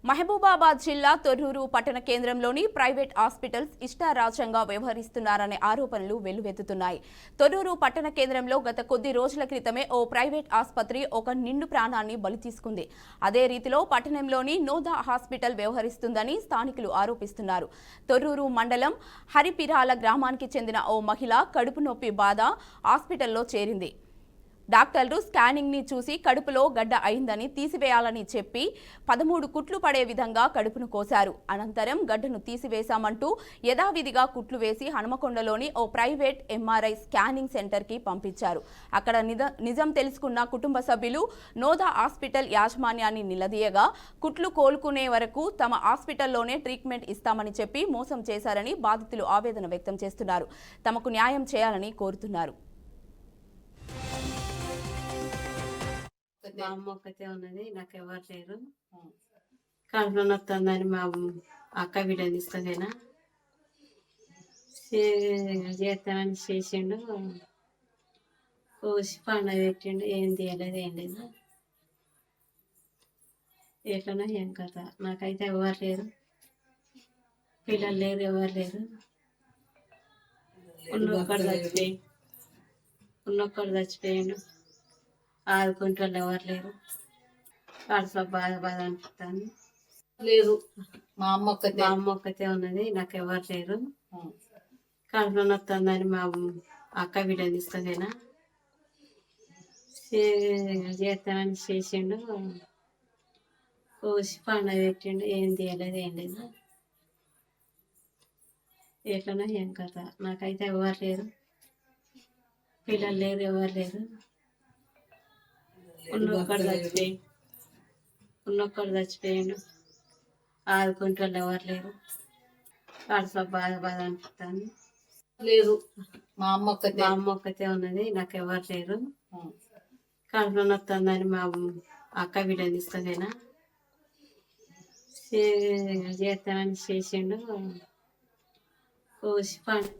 మహబూబాబాద్ జిల్లా తొర్రూరు పట్టణ కేంద్రంలోని ప్రైవేట్ హాస్పిటల్స్ ఇష్టారాజ్యంగా వ్యవహరిస్తున్నారనే ఆరోపణలు వెల్లువెత్తుతున్నాయి. తొర్రూరు పట్టణ కేంద్రంలో గత కొద్ది రోజుల క్రితమే ఓ ప్రైవేట్ ఆసుపత్రి ఒక నిండు ప్రాణాన్ని బలి తీసుకుంది. అదే రీతిలో పట్టణంలోని నోదా హాస్పిటల్ వ్యవహరిస్తుందని స్థానికులు ఆరోపిస్తున్నారు. తొర్రూరు మండలం హరిపిరాల గ్రామానికి చెందిన ఓ మహిళ కడుపు నొప్పి బాధ హాస్పిటల్లో చేరింది. డాక్టర్లు స్కానింగ్ ని చూసి కడుపులో గడ్డ అయిందని తీసివేయాలని చెప్పి 13 కుట్లు పడే విధంగా కడుపును కోశారు. అనంతరం గడ్డను తీసివేశామంటూ యథావిధిగా కుట్లు వేసి హనుమకొండలోని ఓ ప్రైవేట్ ఎంఆర్ఐ స్కానింగ్ సెంటర్ కి పంపించారు. అక్కడ నిజం తెలుసుకున్న కుటుంబ సభ్యులు నోదా హాస్పిటల్ యాజమాన్యాన్ని నిలదీయగా కుట్లు కోలుకునే వరకు తమ హాస్పిటల్లోనే ట్రీట్మెంట్ ఇస్తామని చెప్పి మోసం చేశారని బాధితులు ఆవేదన వ్యక్తం చేస్తున్నారు. తమకు న్యాయం చేయాలని కోరుతున్నారు. మా అమ్మ ఒక్కతే ఉన్నది, నాకు ఎవరు లేరు. కడుపులో నొత్తుందని మా అక్క బిడ్డని ఇస్తుందేనా చేస్తానని చేసిండు. కోసి పండుగ పెట్టిండు, ఏం తీయలేదు ఏం లేదు. ఎట్లనో ఏం కథ, నాకైతే ఎవరు లేరు, పిల్లలు లేరు, ఎవరు లేరు. ఉన్నొక్కడు చచ్చిపోయిండు, ఆదుకుంటారు ఎవరు లేరు. కడుపులో బాధ అనిపిస్తుంది. లేదు, మా అమ్మ ఒక్కతే ఉన్నది, నాకు ఎవరు లేరు. కడుపులో నొత్తుందని మా అక్క బిడ్డని ఇస్తుందేనా చేస్తానని చేసిండు. కోసి పండుగ పెట్టిండు, ఏం తీయలేదు ఏం లేదు. ఎట్లనో ఏం కథ, నాకైతే ఎవరు లేరు, పిల్లలు లేరు, ఎవరు లేరు. ఉన్నొక్కడు చచ్చిపోయిండు, ఆదుకుంటారు ఎవరు లేరు. కడుపులో బాధ అనిపిస్తుంది. లేదు, మా అమ్మ ఒక్కతే ఉన్నది, నాకు ఎవరు లేరు. కడుపులో నొత్తుందని మా అక్క బిడ్డని ఇస్తుందేనా చేస్తానని చేసిండు. కోసి పండుగ